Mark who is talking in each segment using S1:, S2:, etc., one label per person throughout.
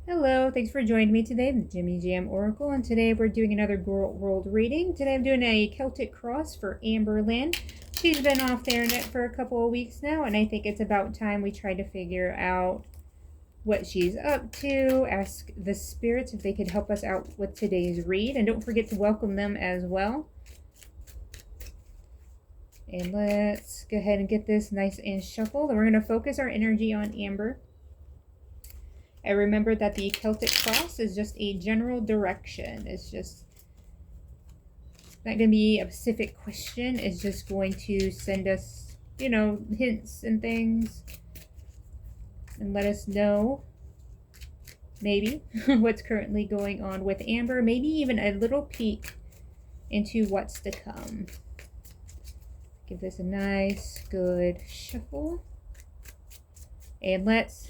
S1: Hello, thanks for joining me today, the Jimmy Jam Oracle, and today we're doing another world reading. Today I'm doing a Celtic cross for Amberlynn. She's been off the internet for a couple of weeks now, and I think it's about time we try to figure out what she's up to, ask the spirits if they could help us out with today's read, and don't forget to welcome them as well. And let's go ahead and get this nice and shuffled, and we're going to focus our energy on Amber. I remember that the Celtic cross is just a general direction. It's just not going to be a specific question. It's just going to send us, hints and things and let us know maybe what's currently going on with Amber. Maybe even a little peek into what's to come. Give this a nice, good shuffle. And let's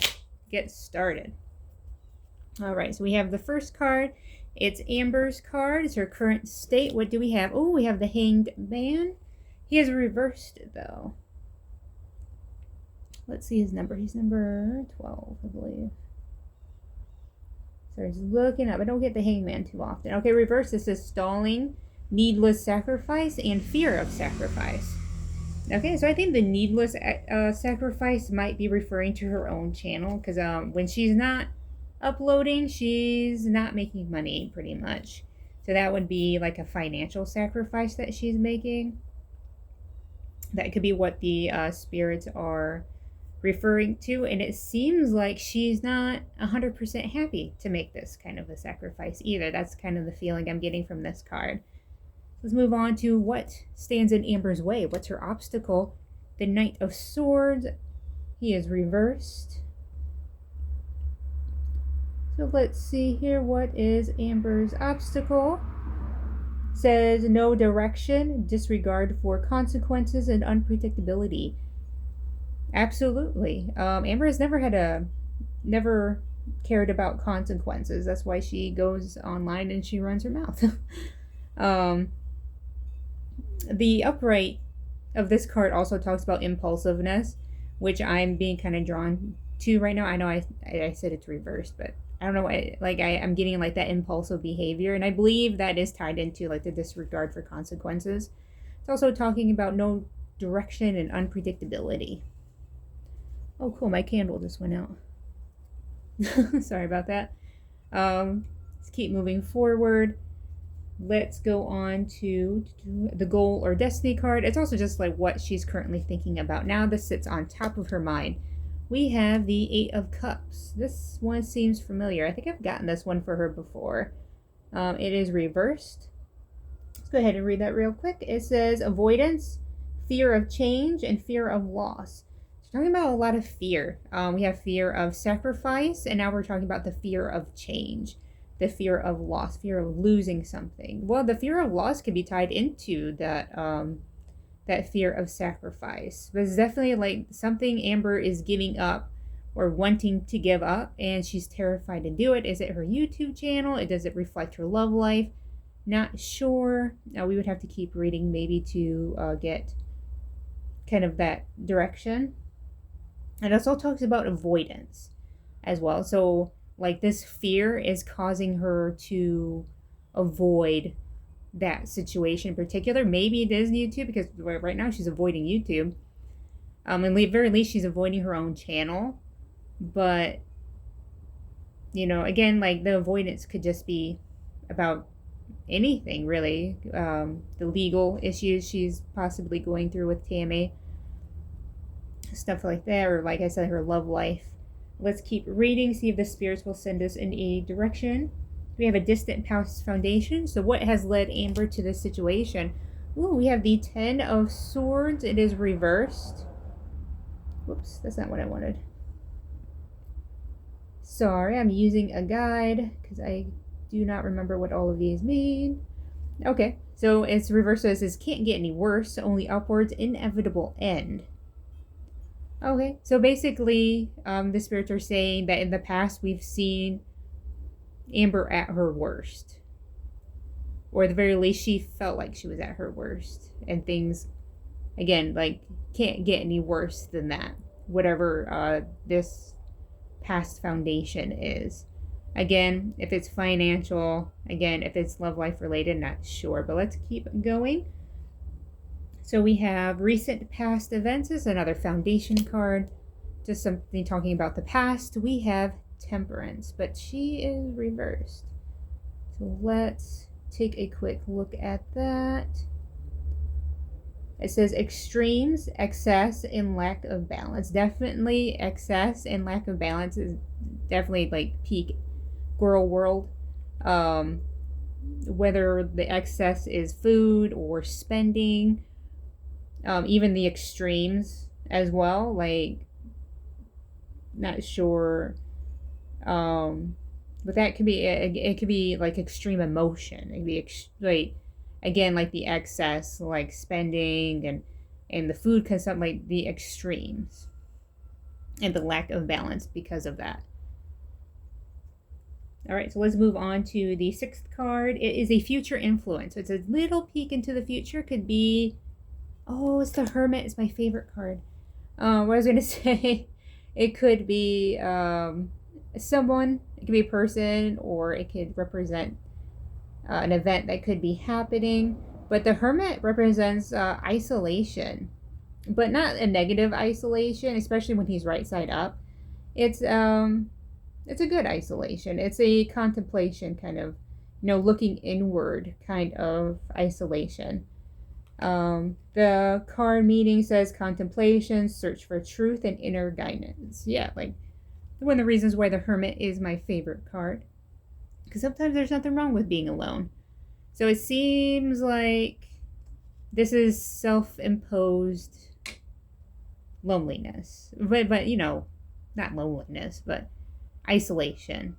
S1: get started. All right, so we have the first card. It's Amber's card. It's her current state. What do we have? Oh, we have the Hanged Man. He is reversed, though. Let's see his number. He's number 12, I believe. So he's looking up. I don't get the Hanged Man too often. Okay, reverse. This is stalling, needless sacrifice, and fear of sacrifice. Okay, so I think the needless sacrifice might be referring to her own channel, because when she's not uploading, she's not making money, pretty much. So that would be like a financial sacrifice that she's making. That could be what the spirits are referring to, and it seems like she's not 100% happy to make this kind of a sacrifice either. That's kind of the feeling I'm getting from this card. Let's move on to what stands in Amber's way. What's her obstacle? The Knight of Swords. He is reversed. So let's see here. What is Amber's obstacle? It says no direction, disregard for consequences, and unpredictability. Absolutely. Amber has never cared about consequences. That's why she goes online and she runs her mouth. The upright of this card also talks about impulsiveness, which I'm being kind of drawn to right now. I know I said it's reversed, but I don't know why. Like I'm getting like that impulsive behavior, and I believe that is tied into like the disregard for consequences. It's also talking about no direction and unpredictability. Oh, cool! My candle just went out. Sorry about that. Let's keep moving forward. Let's go on to the goal or destiny card. It's also just like what she's currently thinking about now. This sits on top of her mind. We have the Eight of Cups. This one seems familiar. I think I've gotten this one for her before. It is reversed. Let's go ahead and read that real quick. It says avoidance, fear of change, and fear of loss. It's talking about a lot of fear. We have fear of sacrifice, and now we're talking about the fear of change. The fear of loss, fear of losing something. Well, the fear of loss can be tied into that fear of sacrifice. But it's definitely like something Amber is giving up or wanting to give up, and she's terrified to do it. Is it her YouTube channel? Does it reflect her love life? Not sure. We would have to keep reading maybe to get kind of that direction. And it also talks about avoidance as well. So like this fear is causing her to avoid that situation in particular. Maybe it is YouTube, because right now she's avoiding YouTube. And at the very least she's avoiding her own channel. But, again, like the avoidance could just be about anything really. The legal issues she's possibly going through with Tammy. Stuff like that, or like I said, her love life. Let's keep reading, see if the spirits will send us in a direction. We have a distant past foundation. So what has led Amber to this situation? Ooh, we have the Ten of Swords. It is reversed. Whoops, that's not what I wanted. Sorry, I'm using a guide because I do not remember what all of these mean. Okay, so it's reversed. So it says can't get any worse, only upwards, inevitable end. Okay, so basically, the spirits are saying that in the past we've seen Amber at her worst. Or at the very least, she felt like she was at her worst. And things, again, like, can't get any worse than that. Whatever this past foundation is. Again, if it's financial, again, if it's love life related, not sure, but let's keep going. So we have recent past events is another foundation card, just something talking about the past. We have temperance, but she is reversed. So let's take a quick look at that. It says extremes, excess, and lack of balance. Definitely excess and lack of balance is definitely like peak girl world. Whether the excess is food or spending, even the extremes as well. Like, not sure. But that could be it. Could be like extreme emotion. It could be like, again, like the excess, like spending and the food consumption, like the extremes and the lack of balance because of that. All right, so let's move on to the sixth card. It is a future influence. So it's a little peek into the future. Could be, oh, it's the Hermit. It's my favorite card. What I was gonna say, it could be someone. It could be a person, or it could represent an event that could be happening. But the Hermit represents isolation, but not a negative isolation, especially when he's right side up. It's a good isolation. It's a contemplation kind of, looking inward kind of isolation. The card meaning says contemplation, search for truth, and inner guidance. Yeah, like one of the reasons why the Hermit is my favorite card. Because sometimes there's nothing wrong with being alone. So it seems like this is self-imposed loneliness. But not loneliness, but isolation.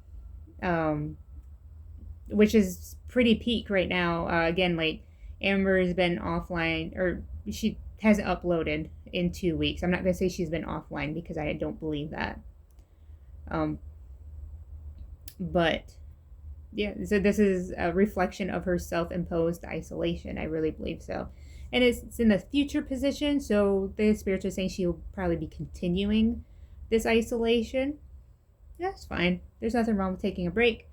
S1: Which is pretty peak right now. Again, like Amber has been offline, or she hasn't uploaded in 2 weeks. I'm not going to say she's been offline because I don't believe that. But yeah, so this is a reflection of her self-imposed isolation. I really believe so. And it's in the future position, so the spiritual is saying she'll probably be continuing this isolation. That's fine. There's nothing wrong with taking a break.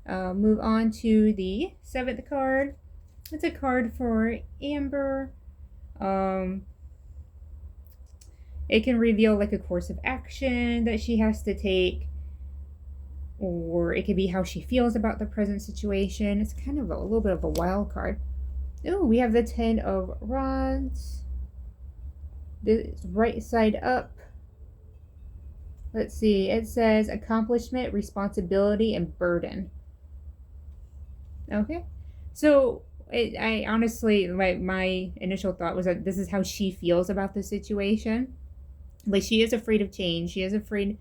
S1: Move on to the seventh card. It's a card for Amber. It can reveal like a course of action that she has to take, or it could be how she feels about the present situation. It's kind of a little bit of a wild card. Oh, we have the 10 of Rods. This right side up. Let's see. It says accomplishment, responsibility, and burden. Okay. So I honestly, my initial thought was that this is how she feels about the situation. Like, she is afraid of change. She is afraid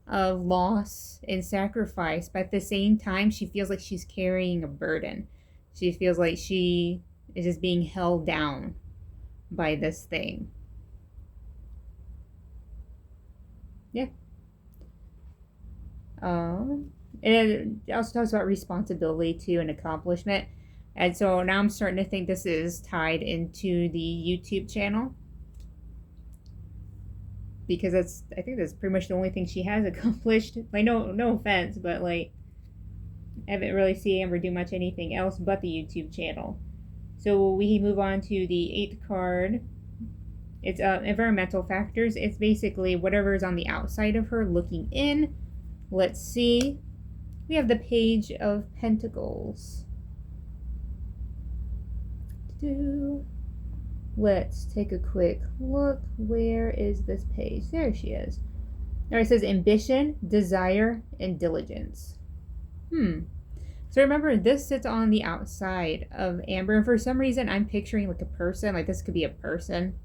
S1: of loss and sacrifice, but at the same time she feels like she's carrying a burden. She feels like she is just being held down by this thing. Yeah. And it also talks about responsibility too and accomplishment, and so now I'm starting to think this is tied into the YouTube channel, because I think that's pretty much the only thing she has accomplished. Like, no offense, but like, I haven't really seen Amber do much anything else but the YouTube channel. So we move on to the eighth card. It's environmental factors. It's basically whatever is on the outside of her looking in. Let's see. We have the Page of Pentacles. Let's take a quick look. Where is this page? There she is. All right, it says ambition, desire, and diligence. So remember, this sits on the outside of Amber, and for some reason I'm picturing like a person. Like, this could be a person.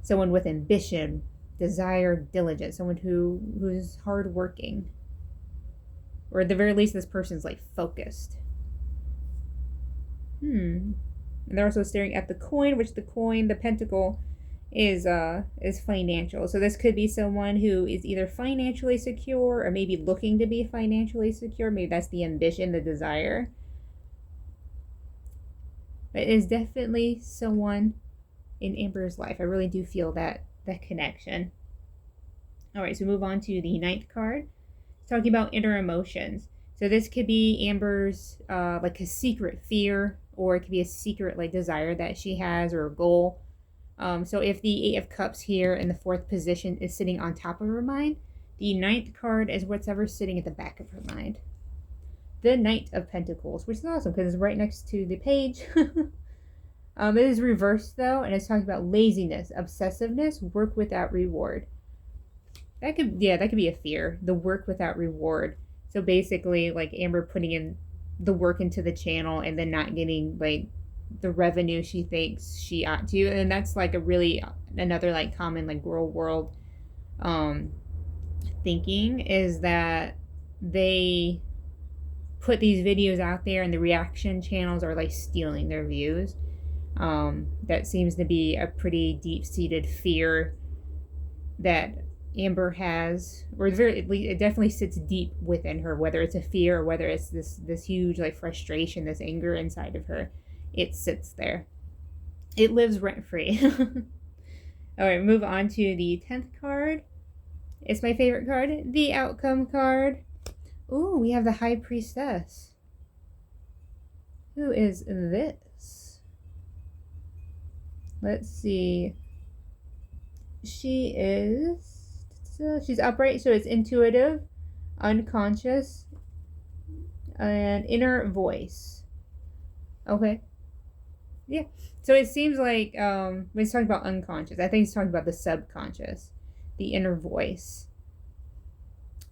S1: Someone with ambition, desire, diligence. Someone who's hardworking. Or at the very least, this person's like focused. And they're also staring at the coin, which the pentacle is financial. So this could be someone who is either financially secure or maybe looking to be financially secure. Maybe that's the ambition, the desire. But it is definitely someone in Amber's life. I really do feel that connection. All right, so move on to the ninth card. talking about inner emotions. So this could be Amber's like a secret fear, or it could be a secret like desire that she has, or a goal. So if the Eight of Cups here in the fourth position is sitting on top of her mind, the ninth card is what's ever sitting at the back of her mind. The Knight of Pentacles, which is awesome because it's right next to the page. It is reversed though, and it's talking about laziness, obsessiveness, work without reward. That could be a fear. The work without reward. So basically, like Amber putting in the work into the channel and then not getting like the revenue she thinks she ought to, and that's like a really another like common like real world thinking is that they put these videos out there and the reaction channels are like stealing their views. That seems to be a pretty deep-seated fear that Amber has, or it definitely sits deep within her, whether it's a fear or whether it's this huge like frustration, this anger inside of her. It sits there. It lives rent-free. All right, move on to the 10th card. It's my favorite card, the Outcome card. Ooh, we have the High Priestess. Who is this? Let's see. She's upright, so it's intuitive, unconscious, and inner voice. Okay. Yeah. So it seems like when it's talking about unconscious, I think it's talking about the subconscious, the inner voice.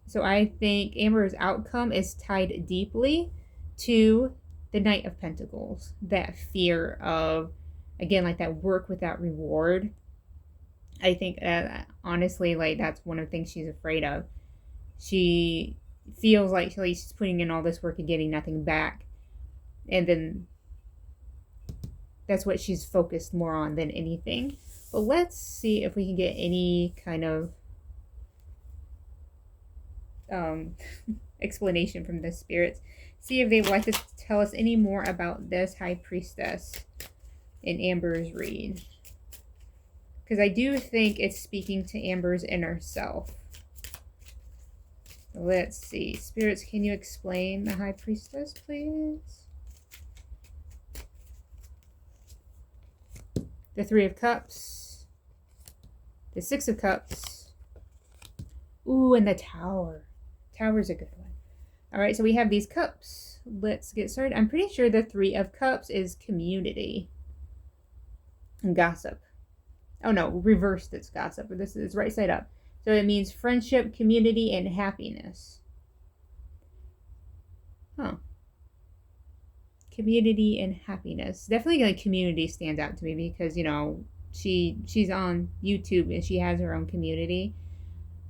S1: So I think Amber's outcome is tied deeply to the Knight of Pentacles. That fear of, again, like that work without reward. I think honestly, like that's one of the things she's afraid of. She feels like she's putting in all this work and getting nothing back. And then that's what she's focused more on than anything. But let's see if we can get any kind of explanation from the spirits. See if they would like to tell us any more about this High Priestess in Amber's read. Because I do think it's speaking to Amber's inner self. Let's see. Spirits, can you explain the High Priestess, please? The Three of Cups. The Six of Cups. Ooh, and the Tower. Tower's a good one. All right, so we have these cups. Let's get started. I'm pretty sure the Three of Cups is community and gossip. Oh no, reversed, it's gossip. This is right side up. So it means friendship, community, and happiness. Huh. Community and happiness. Definitely like community stands out to me because, you know, she's on YouTube and she has her own community.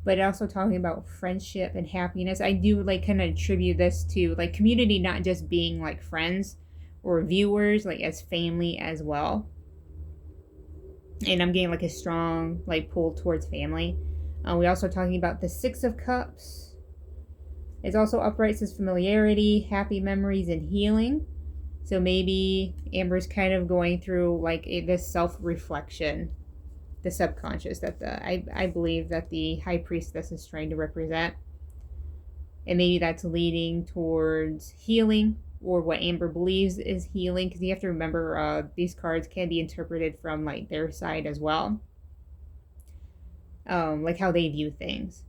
S1: But also talking about friendship and happiness. I do like kind of attribute this to like community not just being like friends or viewers, like as family as well. And I'm getting like a strong like pull towards family. We also talking about the Six of Cups. It's also upright, says familiarity, happy memories, and healing. So maybe Amber's kind of going through like this self-reflection, the subconscious that I believe that the High Priestess is trying to represent. And maybe that's leading towards healing, or what Amber believes is healing, because you have to remember these cards can be interpreted from like their side as well, like how they view things.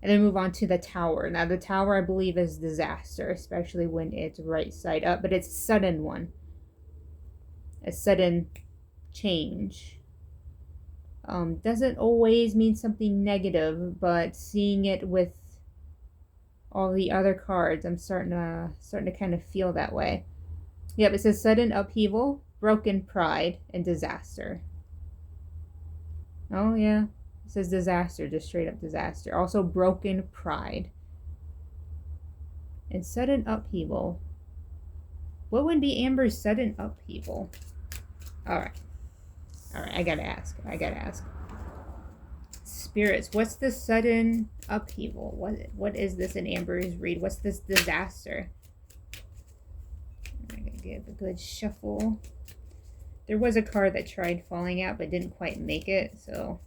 S1: And then move on to the Tower. Now the Tower I believe is disaster, especially when it's right side up, but it's a sudden one, a sudden change. Doesn't always mean something negative, but seeing it with all the other cards, I'm starting to kind of feel that way. Yep, it says sudden upheaval, broken pride, and disaster. Oh yeah, it says disaster, just straight up disaster. Also broken pride and sudden upheaval. What would be Amber's sudden upheaval? All right, I gotta ask. Spirits, what's the sudden upheaval? What is this in Amber's read? What's this disaster? I'm gonna give a good shuffle. There was a card that tried falling out but didn't quite make it, so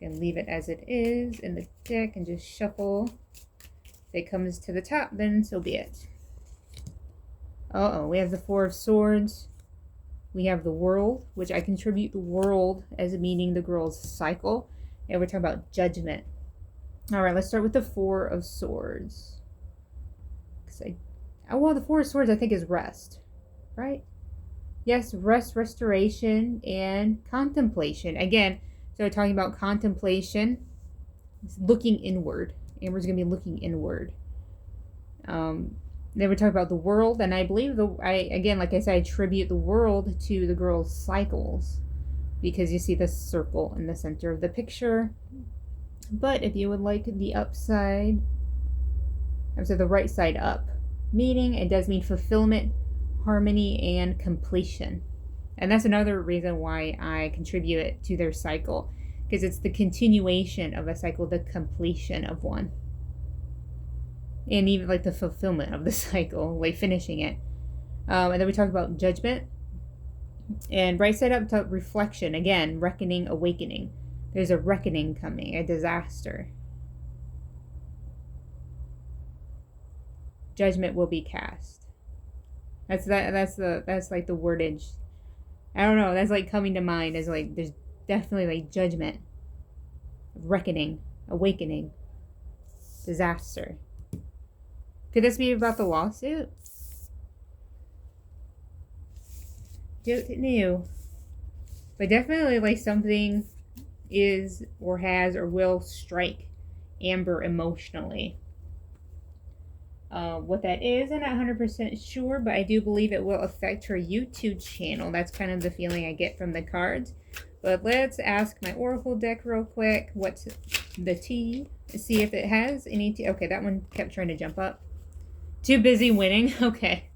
S1: Gonna leave it as it is in the deck and just shuffle. If it comes to the top, then so be it. Uh-oh, we have the Four of Swords. We have the World, which I contribute the World as meaning the girl's cycle. And we're talking about judgment. All right, let's start with the Four of Swords. Well, the Four of Swords I think is rest, right? Yes, rest, restoration, and contemplation. Again, so talking about contemplation, it's looking inward. Amber's going to be looking inward. Then we talk about the world, and I believe again, like I said, I attribute the world to the girl's cycles because you see the circle in the center of the picture. But if you would like the upside, so the right side up, meaning it does mean fulfillment, harmony, and completion. And that's another reason why I contribute it to their cycle, because it's the continuation of a cycle, the completion of one. And even like the fulfillment of the cycle, like finishing it. And then we talk about judgment. And right side up to reflection. Again, reckoning, awakening. There's a reckoning coming, a disaster. Judgment will be cast. That's like the wordage. I don't know, that's like coming to mind as like there's definitely like judgment, reckoning, awakening, disaster. Could this be about the lawsuit? Don't know. But definitely like something is or has or will strike Amber emotionally. What that is, I'm not 100% sure, but I do believe it will affect her YouTube channel. That's kind of the feeling I get from the cards. But let's ask my Oracle deck real quick. What's the T? See if it has any T. Okay, that one kept trying to jump up. Too busy winning? Okay.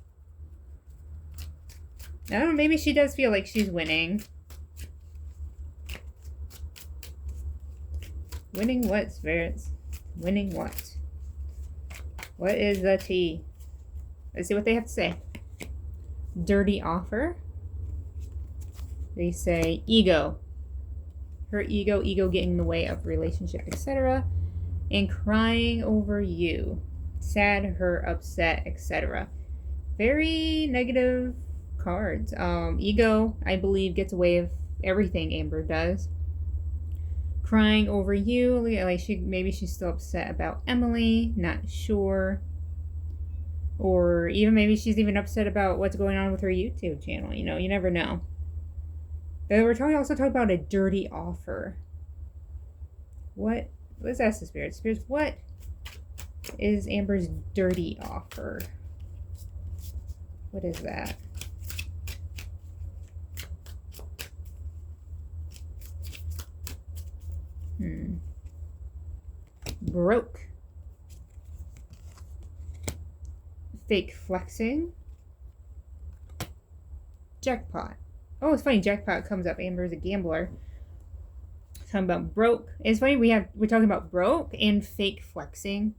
S1: I don't know, maybe she does feel like she's winning. Winning what, spirits? Winning what? What is the T? Let's see what they have to say. Dirty offer. They say ego. Her ego getting in the way of relationship, etc. And crying over you. Sad, her, upset, etc. Very negative cards. Ego, I believe, gets away with everything Amber does. Crying over you, like maybe she's still upset about Emily, not sure. Or even maybe she's even upset about what's going on with her YouTube channel. You know, you never know. But we're also talking about a dirty offer. Let's ask the spirits. Spirits, what is Amber's dirty offer? What is that? Broke. Fake flexing. Jackpot. Oh, it's funny. Jackpot comes up. Amber's a gambler. Talking about broke. It's funny. We're talking about broke and fake flexing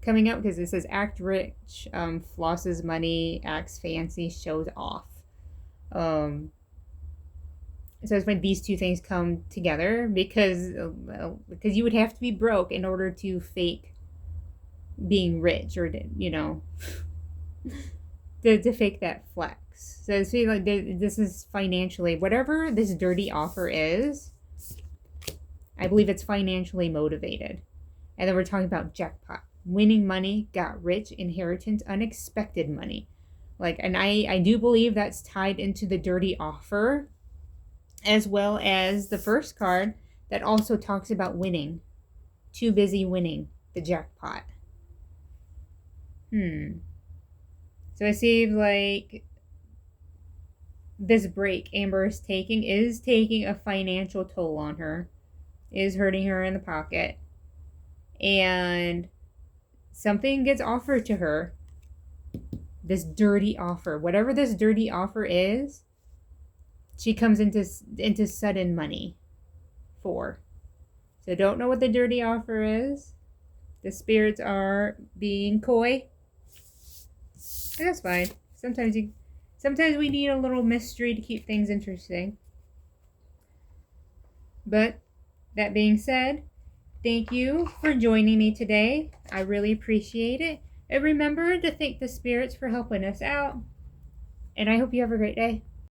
S1: coming up because it says act rich, flosses money, acts fancy, shows off. So it's when these two things come together because you would have to be broke in order to fake being rich, or you know, to fake that flex. So it's like this is financially, whatever this dirty offer is, I believe it's financially motivated. And then we're talking about jackpot, winning money, got rich, inheritance, unexpected money. Like, and I do believe that's tied into the dirty offer, as well as the first card that also talks about winning. Too busy winning the jackpot. So I see like this break Amber is taking a financial toll on her, is hurting her in the pocket, and something gets offered to her. This dirty offer, whatever this dirty offer is, she comes into sudden money for. So don't know what the dirty offer is. The spirits are being coy. And that's fine. Sometimes we need a little mystery to keep things interesting. But That being said, thank you for joining me today. I really appreciate it. And remember to thank the spirits for helping us out. And I hope you have a great day.